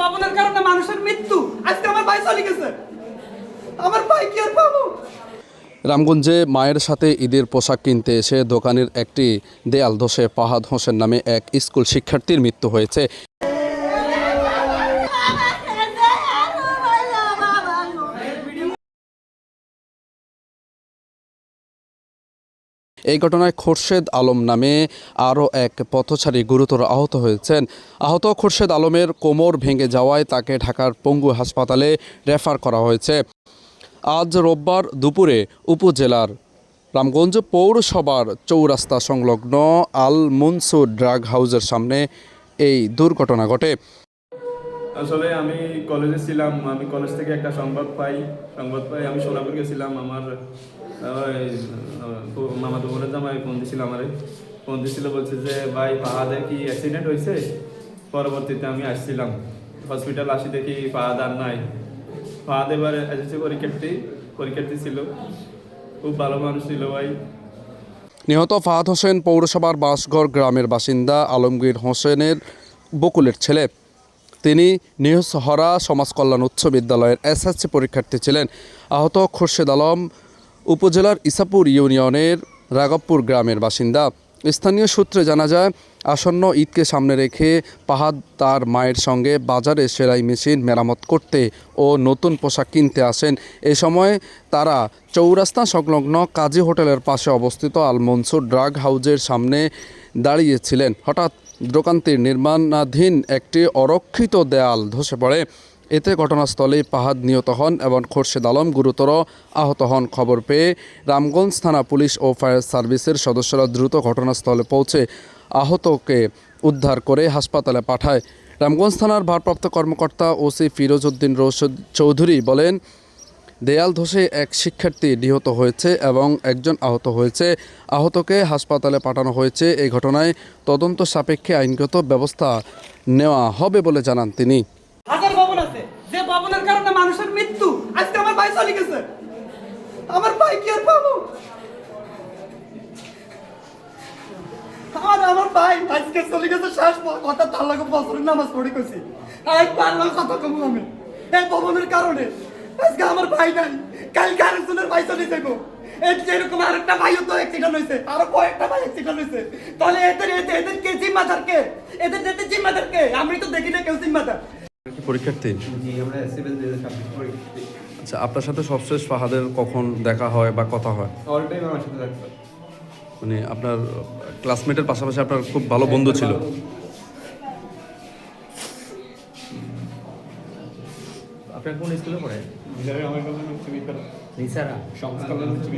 ভবনের কারণে মানুষের মৃত্যু, আজকে আমার ভাই চলে গেছে, আমার ভাই কি আর পাবো? রামগঞ্জে মায়ের সাথে ঈদের পোশাক কিনতে এসে দোকানের একটি দেয়াল ধসে ফাহাদ হোসেন নামে এক স্কুল শিক্ষার্থীর মৃত্যু হয়েছে। এই ঘটনায় খোরশেদ আলম নামে আরও এক পথচারী গুরুতর আহত হয়েছেন। আহত খোরশেদ আলমের কোমর ভেঙে যাওয়ায় তাকে ঢাকার পঙ্গু হাসপাতালে রেফার করা হয়েছে। আজ রোববার দুপুরে উপজেলার রামগঞ্জ পৌরসভার চৌরাস্তা সংলগ্ন আল মনসুর ড্রাগ হাউসের সামনে এই দুর্ঘটনা ঘটে। আসলে আমি কলেজে ছিলাম, আমি কলেজ থেকে একটা সংবাদ পাই আমি সোনাপুর গেছিলাম। আমার মামাতো বোনের জামাই ফোন দিছিল বলছে যে ভাই ফাহাদে কি অ্যাক্সিডেন্ট হয়েছে। পরবর্তীতে আমি আসছিলাম হসপিটাল, আসি দেখি ফাহাদ আর নাই। ফাহাদ এবার এসেছে পরীক্ষার্থী ছিল, খুব ভালো মানুষ ছিল ভাই। নিহত ফাহাদ হোসেন পৌরসভার বাসঘর গ্রামের বাসিন্দা আলমগীর হোসেনের বকুলের ছেলে। তিনি নিহসহরা সমাজ কল্যাণ উচ্চ বিদ্যালয়ের এসএসসি পরীক্ষার্থী ছিলেন। আহত খোরশেদ আলম উপজেলার ইসাপুর ইউনিয়নের রাঘবপুর গ্রামের বাসিন্দা। স্থানীয় সূত্রে জানা যায়, আসন্ন ঈদকে সামনে রেখে ফাহাদ তার মায়ের সঙ্গে বাজারে সেলাই মেশিন মেরামত করতে ও নতুন পোশাক কিনতে আসেন। এ সময় তারা চৌরাস্তা সংলগ্ন কাজী হোটেলের পাশে অবস্থিত আল মনসুর ড্রাগ হাউজের সামনে দাঁড়িয়েছিলেন। হঠাৎ দোকানটির নির্মাণাধীন একটি অরক্ষিত দেয়াল ধসে পড়ে। এতে ঘটনাস্থলেই ফাহাদ নিহত হন এবং খোরশেদ আলম গুরুতর আহত হন। খবর পেয়ে রামগঞ্জ থানা পুলিশ ও ফায়ার সার্ভিসের সদস্যরা দ্রুত ঘটনাস্থলে পৌঁছে আহতকে উদ্ধার করে হাসপাতালে পাঠায়। রামগঞ্জ থানার ভারপ্রাপ্ত কর্মকর্তা ওসি ফিরোজ উদ্দিন রশিদ চৌধুরী বলেন, দেয়াল ধসে এক শিক্ষার্থী নিহত হয়েছে এবং একজন আহত হয়েছে। আহতকে হাসপাতালে পাঠানো হয়েছে। এই ঘটনায় তদন্ত সাপেক্ষে আইনগত ব্যবস্থা নেওয়া হবে বলে জানান তিনি। হাজার ভবন আছে, যে ভবনের কারণে মানুষের মৃত্যু, আজকে আমার ভাই চলে গেছে, আমার ভাই কি আর পাবো? আমার ভাই আজকে চলে গেছে, শেষ কথা তার লাগে বছরের নামাজ পড়ে গেছি, একবার কথা কমু আমি এই ভবনের কারণে। আজকে আমার ভাই নাই, কালকে আরেকজনের ভাই চলে যাবো। যেরকম আরেকটা ভাইও তো অ্যাক্সিডেন্ট হয়েছে, আরো কয়েকটা ভাই অ্যাক্সিডেন্ট হয়েছে। তাহলে এদের কে জিম্মাদার কে? এদের জিম্মাদার কে? আমি তো দেখি না কেউ জিম্মাদার। পরীক্ষার্থী, জি, আমরা সিভিল 2026 পরীক্ষার্থী। আচ্ছা, আপনার সাথে সবশেষ ফাহাদের কখন দেখা হয় বা কথা হয়? অল টাইম আমার সাথে থাকতো। মানে আপনার ক্লাসমেটের পাশাপাশি আপনার খুব ভালো বন্ধু ছিল। আপনার কোন স্কুলে পড়ে? আমার কথা হচ্ছে নিসারা সংস্কার হচ্ছে